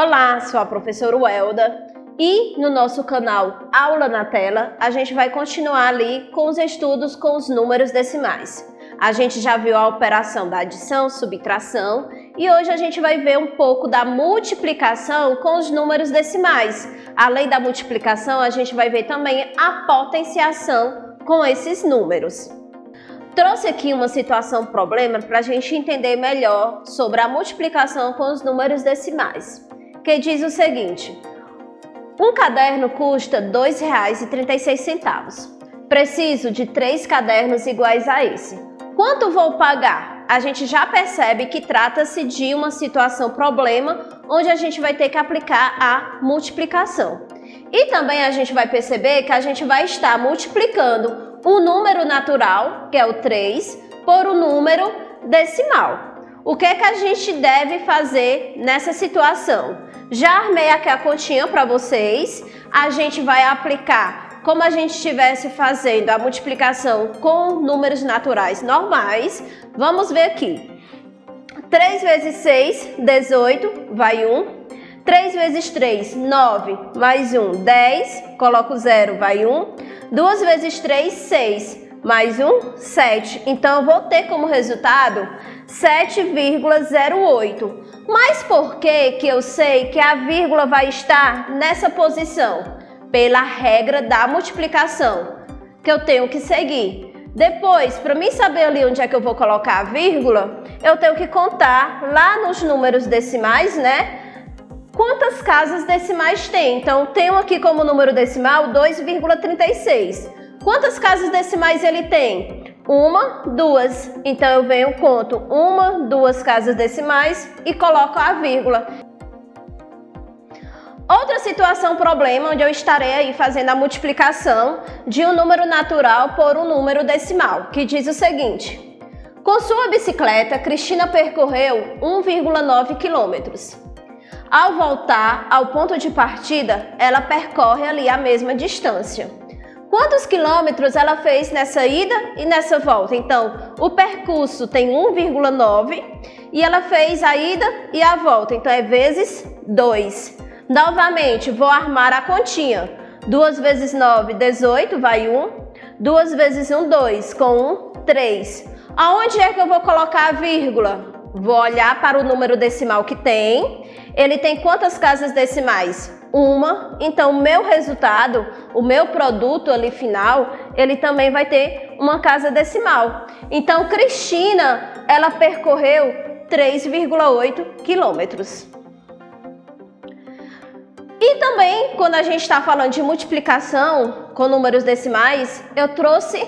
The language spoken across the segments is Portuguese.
Olá, sou a professora Welda e no nosso canal Aula na Tela a gente vai continuar ali com os estudos com os números decimais. A gente já viu a operação da adição, subtração e hoje a gente vai ver um pouco da multiplicação com os números decimais. Além da multiplicação, a gente vai ver também a potenciação com esses números. Trouxe aqui uma situação problema para a gente entender melhor sobre a multiplicação com os números decimais, que diz o seguinte: um caderno custa R$ 2,36. Preciso de 3 cadernos iguais a esse. Quanto vou pagar? A gente já percebe que trata-se de uma situação problema, onde a gente vai ter que aplicar a multiplicação. E também a gente vai perceber que a gente vai estar multiplicando o número natural, que é o 3, por o número decimal. O que é que a gente deve fazer nessa situação? Já armei aqui a continha para vocês. A gente vai aplicar como a gente estivesse fazendo a multiplicação com números naturais normais. Vamos ver aqui. 3 vezes 6, 18, vai 1. 3 vezes 3, 9, mais 1, 10, coloco 0, vai 1. 2 vezes 3, 6, mais 1, 7. Então, eu vou ter como resultado 7,08. Mas por que eu sei que a vírgula vai estar nessa posição? Pela regra da multiplicação, que eu tenho que seguir. Depois, para mim saber ali onde é que eu vou colocar a vírgula, eu tenho que contar lá nos números decimais, né? Quantas casas decimais tem? Então, tenho aqui como número decimal 2,36. Quantas casas decimais ele tem? 1, 2. Então, eu venho, conto 1, 2 casas decimais e coloco a vírgula. Outra situação problema, onde eu estarei aí fazendo a multiplicação de um número natural por um número decimal, que diz o seguinte: com sua bicicleta, Cristina percorreu 1,9 quilômetros. Ao voltar ao ponto de partida, ela percorre ali a mesma distância. Quantos quilômetros ela fez nessa ida e nessa volta? Então, o percurso tem 1,9 e ela fez a ida e a volta, então é vezes 2. Novamente, vou armar a continha. 2 vezes 9, 18, vai 1. 2 vezes 1, 2, com 1, 3. Aonde é que eu vou colocar a vírgula? Vou olhar para o número decimal que tem. Ele tem quantas casas decimais? 1. Então, o meu resultado, o meu produto ali final, ele também vai ter uma casa decimal. Então, Cristina, ela percorreu 3,8 quilômetros. E também, quando a gente está falando de multiplicação com números decimais, eu trouxe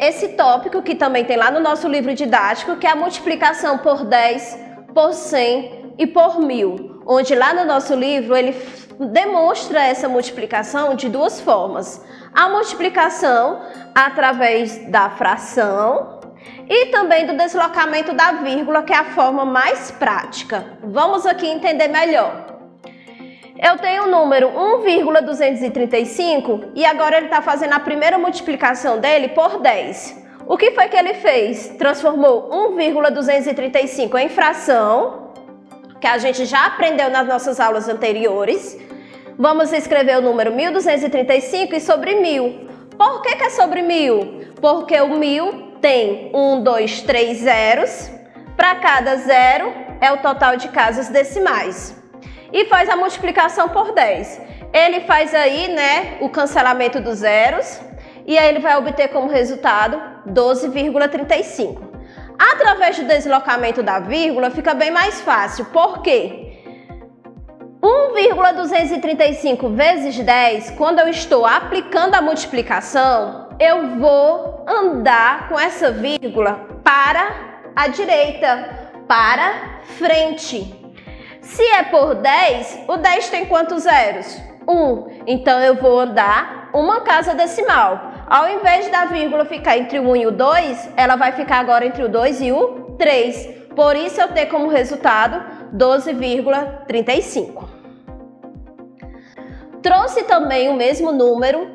esse tópico que também tem lá no nosso livro didático, que é a multiplicação por 10, por 100 e por 1000, onde lá no nosso livro ele demonstra essa multiplicação de duas formas. A multiplicação através da fração e também do deslocamento da vírgula, que é a forma mais prática. Vamos aqui entender melhor. Eu tenho o número 1,235 e agora ele está fazendo a primeira multiplicação dele por 10. O que foi que ele fez? Transformou 1,235 em fração, que a gente já aprendeu nas nossas aulas anteriores. Vamos escrever o número 1235 e sobre 1000. Por que é sobre 1000? Porque o 1000 tem 1, 2, 3 zeros. Para cada zero é o total de casas decimais. E faz a multiplicação por 10. Ele faz aí, né, o cancelamento dos zeros e aí ele vai obter como resultado 12,35. Através do deslocamento da vírgula fica bem mais fácil. Por quê? 1,235 vezes 10, quando eu estou aplicando a multiplicação, eu vou andar com essa vírgula para a direita, para frente. Se é por 10, o 10 tem quantos zeros? 1. Então, eu vou andar uma casa decimal. Ao invés da vírgula ficar entre o 1 e o 2, ela vai ficar agora entre o 2 e o 3. Por isso, eu tenho como resultado 12,35. Trouxe também o mesmo número,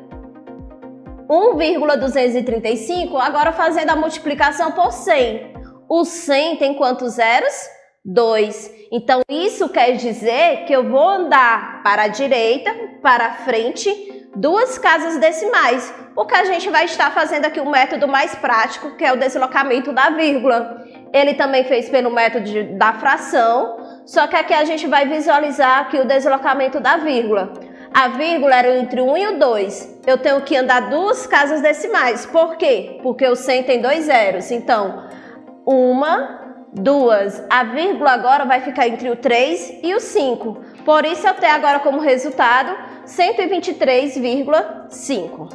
1,235, agora fazendo a multiplicação por 100. O 100 tem quantos zeros? 2. Então, isso quer dizer que eu vou andar para a direita, para a frente, 2 casas decimais, porque a gente vai estar fazendo aqui o método mais prático, que é o deslocamento da vírgula. Ele também fez pelo método da fração, só que aqui a gente vai visualizar aqui o deslocamento da vírgula. A vírgula era entre o 1 e o 2. Eu tenho que andar 2 casas decimais. Por quê? Porque o 100 tem 2 zeros. Então, 1, 2. A vírgula agora vai ficar entre o 3 e o 5. Por isso, eu tenho agora como resultado 123,5.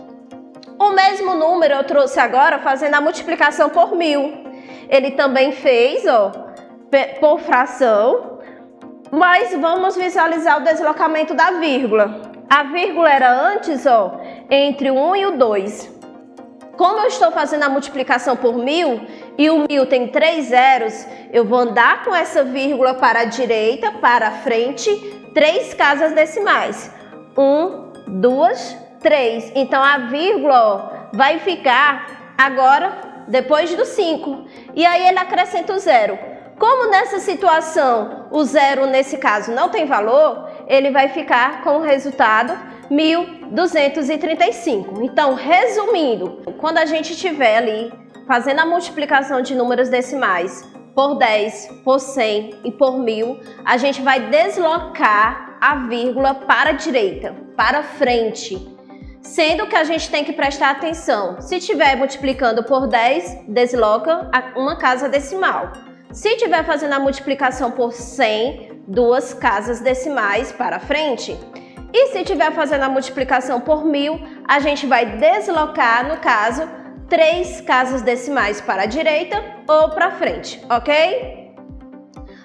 O mesmo número eu trouxe agora fazendo a multiplicação por 1000. Ele também fez, ó, por fração, mas vamos visualizar o deslocamento da vírgula. A vírgula era antes, ó, entre o 1 e o 2. Como eu estou fazendo a multiplicação por 1000 e o 1000 tem 3 zeros, eu vou andar com essa vírgula para a direita, para a frente, 3 casas decimais. 1, 2, 3. Então, a vírgula, ó, vai ficar agora depois do 5. E aí ele acrescenta o 0. Como nessa situação o 0, nesse caso, não tem valor, ele vai ficar com o resultado 1.235. Então, resumindo, quando a gente estiver ali fazendo a multiplicação de números decimais por 10, por 100 e por 1000, a gente vai deslocar a vírgula para a direita, para frente. Sendo que a gente tem que prestar atenção. Se estiver multiplicando por 10, desloca uma casa decimal. Se estiver fazendo a multiplicação por 100, 2 casas decimais para frente. E se estiver fazendo a multiplicação por 1000, a gente vai deslocar, no caso, 3 casas decimais para a direita ou para frente, ok?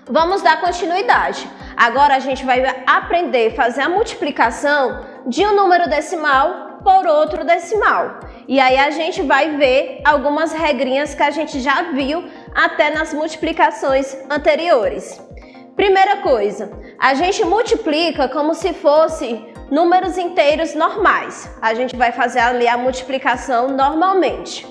Vamos dar continuidade. Agora a gente vai aprender a fazer a multiplicação de um número decimal por outro decimal. E aí a gente vai ver algumas regrinhas que a gente já viu até nas multiplicações anteriores. Primeira coisa, a gente multiplica como se fosse números inteiros normais. A gente vai fazer ali a multiplicação normalmente.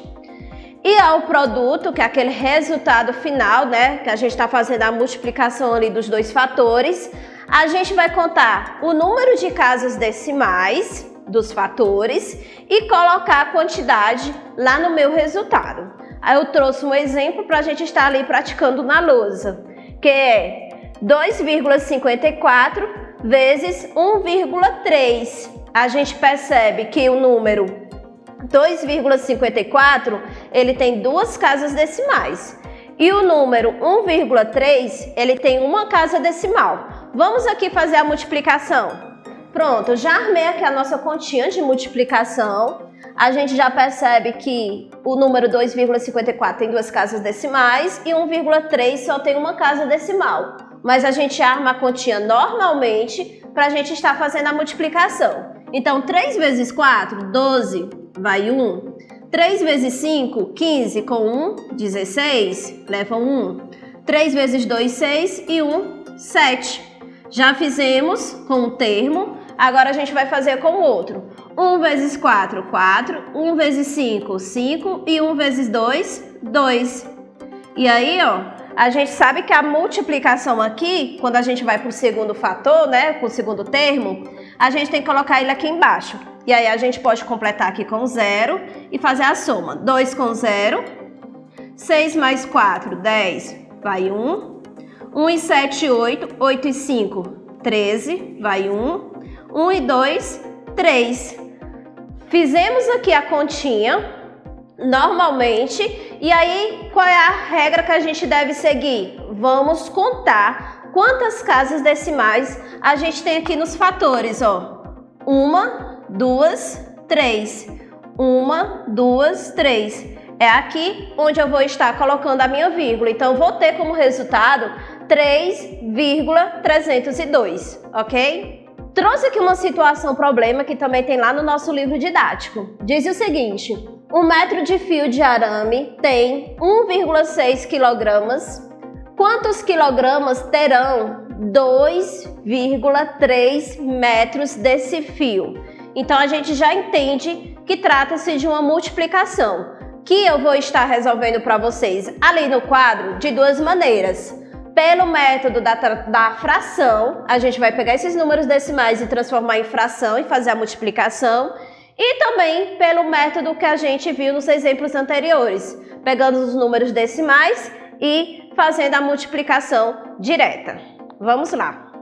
E ao produto, que é aquele resultado final, né, que a gente está fazendo a multiplicação ali dos 2 fatores, a gente vai contar o número de casas decimais dos fatores e colocar a quantidade lá no meu resultado. Aí eu trouxe um exemplo para a gente estar ali praticando na lousa, que é 2,54 vezes 1,3. A gente percebe que o número 2,54 ele tem 2 casas decimais e o número 1,3 ele tem uma casa decimal. Vamos aqui fazer a multiplicação. Pronto, já armei aqui a nossa continha de multiplicação. A gente já percebe que o número 2,54 tem 2 casas decimais e 1,3 só tem uma casa decimal. Mas a gente arma a continha normalmente para a gente estar fazendo a multiplicação. Então, 3 vezes 4, 12, vai 1. 3 vezes 5, 15, com 1, 16, leva 1. 3 vezes 2, 6 e 1, 7. Já fizemos com um termo, agora a gente vai fazer com o outro. 1 vezes 4, 4. 1 vezes 5, 5. E 1 vezes 2, 2. E aí, ó, a gente sabe que a multiplicação aqui, quando a gente vai para o segundo fator, né, para o segundo termo, a gente tem que colocar ele aqui embaixo. E aí a gente pode completar aqui com 0 e fazer a soma. 2 com 0, 6 mais 4, 10, vai 1. 1 e 7, 8, 8 e 5, 13, vai 1. 1 e 2, 3. Fizemos aqui a continha, normalmente, e aí qual é a regra que a gente deve seguir? Vamos contar quantas casas decimais a gente tem aqui nos fatores, ó. 1, 2, 3. 1, 2, 3. É aqui onde eu vou estar colocando a minha vírgula. Então, eu vou ter como resultado 3,302, ok? Trouxe aqui uma situação problema que também tem lá no nosso livro didático. Diz o seguinte: 1 metro de fio de arame tem 1,6 quilogramas. Quantos quilogramas terão 2,3 metros desse fio? Então, a gente já entende que trata-se de uma multiplicação, que eu vou estar resolvendo para vocês ali no quadro de 2 maneiras. Pelo método da fração, a gente vai pegar esses números decimais e transformar em fração e fazer a multiplicação. E também pelo método que a gente viu nos exemplos anteriores, pegando os números decimais e fazendo a multiplicação direta. Vamos lá.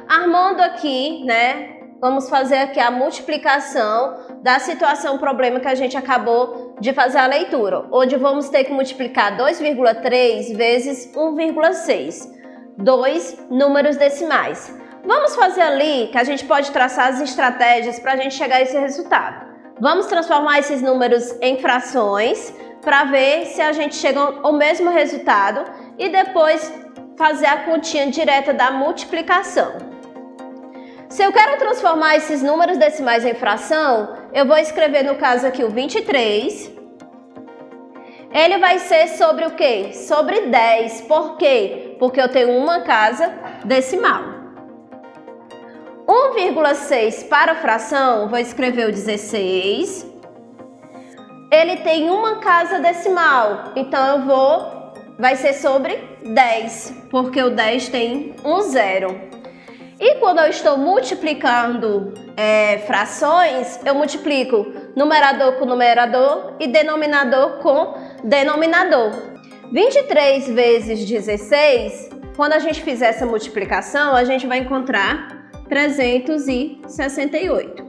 Armando aqui, né? Vamos fazer aqui a multiplicação da situação problema que a gente acabou de fazer a leitura, onde vamos ter que multiplicar 2,3 vezes 1,6, dois números decimais. Vamos fazer ali que a gente pode traçar as estratégias para a gente chegar a esse resultado. Vamos transformar esses números em frações para ver se a gente chega ao mesmo resultado e depois fazer a continha direta da multiplicação. Se eu quero transformar esses números decimais em fração, eu vou escrever no caso aqui o 23. Ele vai ser sobre o quê? Sobre 10. Por quê? Porque eu tenho uma casa decimal. 1,6 para fração, vou escrever o 16. Ele tem uma casa decimal, então vai ser sobre 10, porque o 10 tem um zero. E quando eu estou multiplicando frações, eu multiplico numerador com numerador e denominador com denominador. 23 vezes 16, quando a gente fizer essa multiplicação, a gente vai encontrar 368.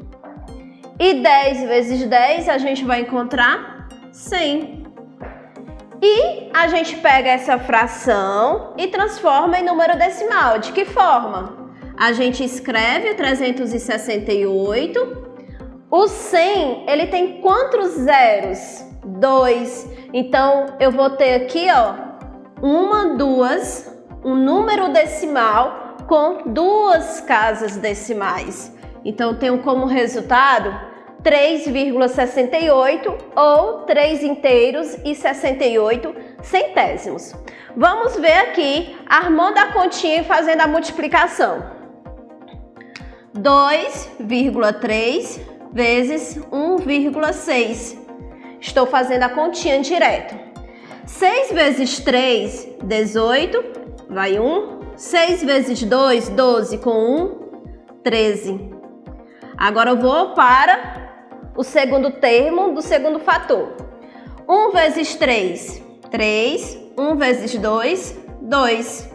E 10 vezes 10, a gente vai encontrar 100. E a gente pega essa fração e transforma em número decimal. De que forma? A gente escreve 368. O 100, ele tem quantos zeros? 2. Então, eu vou ter aqui, ó, um número decimal com duas casas decimais. Então, eu tenho como resultado 3,68 ou 3 inteiros e 68 centésimos. Vamos ver aqui, armando a continha e fazendo a multiplicação. 2,3 vezes 1,6. Estou fazendo a continha direto. 6 vezes 3, 18, vai 1. 6 vezes 2, 12, com 1, 13. Agora eu vou para o segundo termo do segundo fator. 1 vezes 3, 3. 1 vezes 2, 2.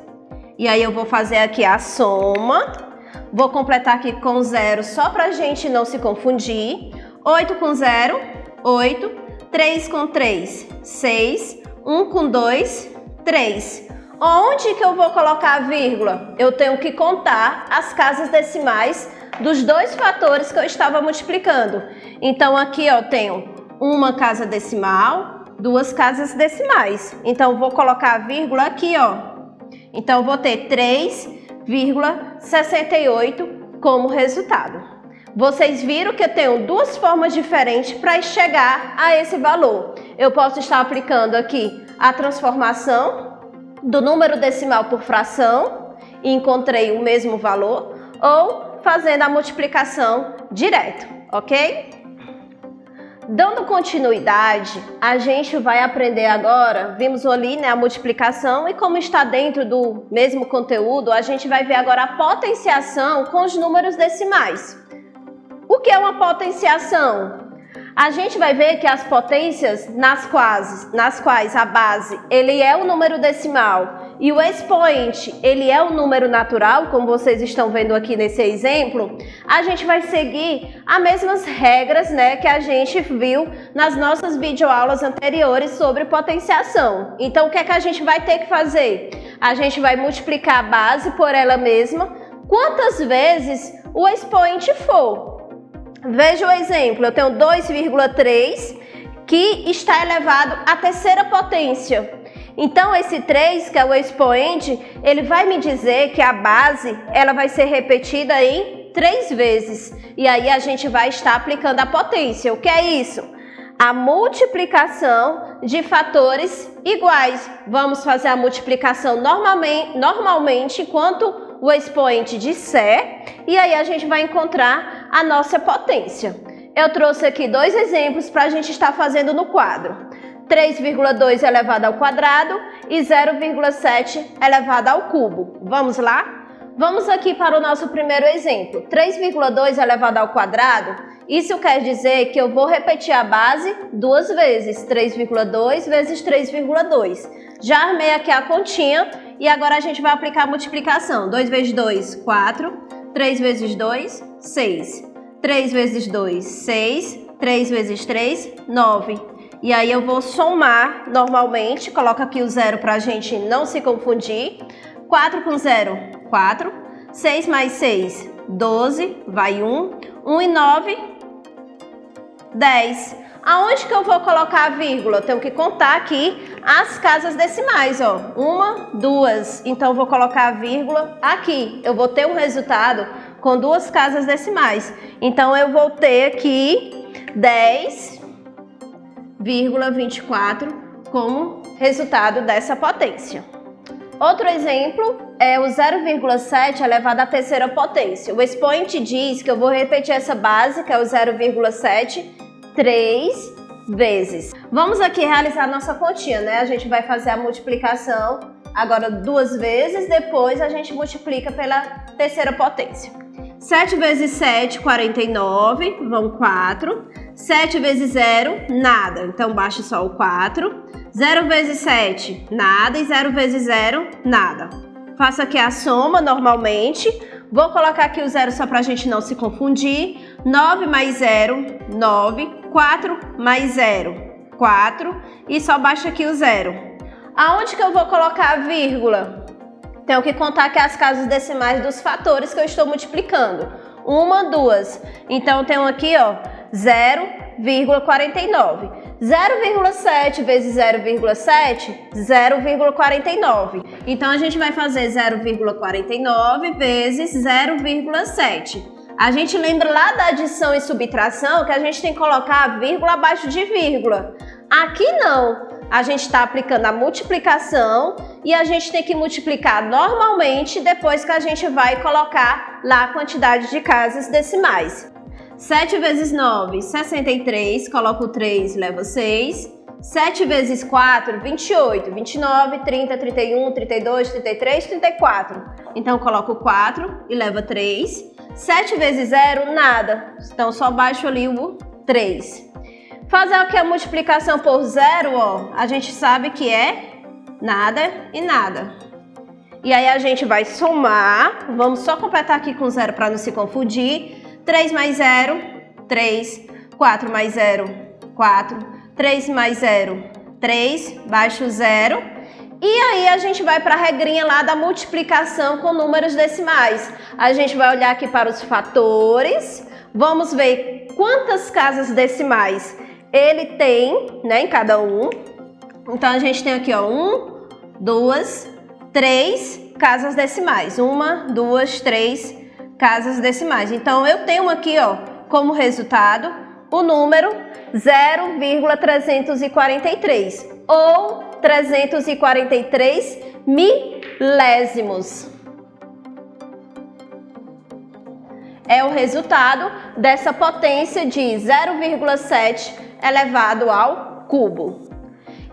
E aí eu vou fazer aqui a soma. Vou completar aqui com 0 só para a gente não se confundir. 8 com 0, 8. 3 com 3, 6. 1 com 2, 3. Onde que eu vou colocar a vírgula? Eu tenho que contar as casas decimais dos dois fatores que eu estava multiplicando. Então, aqui eu tenho uma casa decimal, duas casas decimais. Então, eu vou colocar a vírgula aqui, ó. Então, eu vou ter 3,68 como resultado. Vocês viram que eu tenho duas formas diferentes para chegar a esse valor. Eu posso estar aplicando aqui a transformação do número decimal por fração e encontrei o mesmo valor, ou fazendo a multiplicação direto, ok? Dando continuidade, a gente vai aprender agora, vimos ali, né, a multiplicação, e como está dentro do mesmo conteúdo, a gente vai ver agora a potenciação com os números decimais. O que é uma potenciação? A gente vai ver que as potências nas quais a base ele é o número decimal e o expoente ele é o número natural, como vocês estão vendo aqui nesse exemplo, a gente vai seguir as mesmas regras, né, que a gente viu nas nossas videoaulas anteriores sobre potenciação. Então, o que é que a gente vai ter que fazer? A gente vai multiplicar a base por ela mesma quantas vezes o expoente for. Veja o exemplo, eu tenho 2,3 que está elevado à terceira potência. Então, esse 3, que é o expoente, ele vai me dizer que a base ela vai ser repetida em 3 vezes. E aí a gente vai estar aplicando a potência. O que é isso? A multiplicação de fatores iguais. Vamos fazer a multiplicação normalmente enquanto o expoente disser, e aí a gente vai encontrar a nossa potência. Eu trouxe aqui 2 exemplos para a gente estar fazendo no quadro. 3,2 elevado ao quadrado e 0,7 elevado ao cubo. Vamos lá? Vamos aqui para o nosso primeiro exemplo. 3,2 elevado ao quadrado, isso quer dizer que eu vou repetir a base duas vezes. 3,2 vezes 3,2. Já armei aqui a continha e agora a gente vai aplicar a multiplicação. 2 vezes 2, 4. 3 vezes 2, 6. 3 vezes 2, 6. 3 vezes 3, 9. E aí eu vou somar normalmente. Coloca aqui o zero para a gente não se confundir. 4 com 0, 4. 6 mais 6, 12. Vai 1. 1 e 9, 10. Aonde que eu vou colocar a vírgula? Eu tenho que contar aqui as casas decimais, ó. 1, 2. Então, eu vou colocar a vírgula aqui. Eu vou ter um resultado com duas casas decimais. Então, eu vou ter aqui 10,24 como resultado dessa potência. Outro exemplo é o 0,7 elevado à terceira potência. O expoente diz que eu vou repetir essa base, que é o 0,7, 3 vezes. Vamos aqui realizar a nossa continha, né? A gente vai fazer a multiplicação agora duas vezes, depois a gente multiplica pela terceira potência. 7 vezes 7, 49, vão 4. 7 vezes 0, nada, então baixe só o 4. 0 vezes 7, nada, e 0 vezes 0, nada. Faço aqui a soma normalmente. Vou colocar aqui o zero só para a gente não se confundir. 9 mais 0, 9. 4 mais 0, 4. E só baixa aqui o 0. Aonde que eu vou colocar a vírgula? Tenho que contar aqui as casas decimais dos fatores que eu estou multiplicando. 1, 2. Então, eu tenho aqui, ó, 0,49. 0,7 vezes 0,7, 0,49. Então, a gente vai fazer 0,49 vezes 0,7. A gente lembra lá da adição e subtração que a gente tem que colocar a vírgula abaixo de vírgula. Aqui não. A gente está aplicando a multiplicação e a gente tem que multiplicar normalmente depois que a gente vai colocar lá a quantidade de casas decimais. 7 vezes 9, 63, coloco o 3, leva 6. 7 vezes 4, 28, 29, 30, 31, 32, 33, 34. Então, coloco 4 e leva 3. 7 vezes 0, nada. Então, só baixo ali o 3. Fazer aqui a multiplicação por 0, ó, a gente sabe que é nada e nada. E aí, a gente vai somar. Vamos só completar aqui com 0 para não se confundir. 3 mais 0, 3. 4 mais 0, 4. 3 mais 0, 3. Baixo 0. E aí, a gente vai para a regrinha lá da multiplicação com números decimais. A gente vai olhar aqui para os fatores. Vamos ver quantas casas decimais ele tem, né, em cada um. Então, a gente tem aqui, ó, 1, 2, 3 casas decimais. 1, 2, 3 casas decimais. Então, eu tenho aqui, ó, como resultado, o número 0,343 ou 343 milésimos. É o resultado dessa potência de 0,7 elevado ao cubo.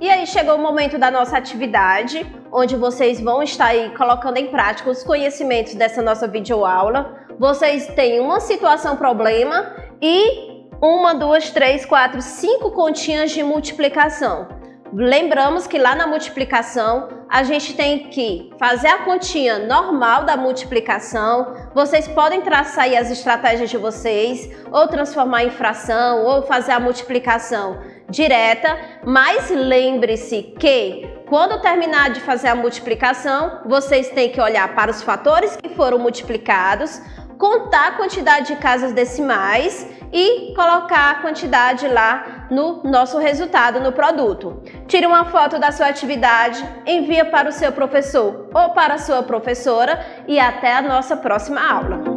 E aí chegou o momento da nossa atividade, onde vocês vão estar aí colocando em prática os conhecimentos dessa nossa videoaula. Vocês têm uma situação problema e 1, 2, 3, 4, 5 continhas de multiplicação. Lembramos que lá na multiplicação a gente tem que fazer a continha normal da multiplicação. Vocês podem traçar aí as estratégias de vocês, ou transformar em fração, ou fazer a multiplicação direta, mas lembre-se que quando terminar de fazer a multiplicação, vocês têm que olhar para os fatores que foram multiplicados, contar a quantidade de casas decimais e colocar a quantidade lá no nosso resultado, no produto. Tire uma foto da sua atividade, envia para o seu professor ou para a sua professora e até a nossa próxima aula.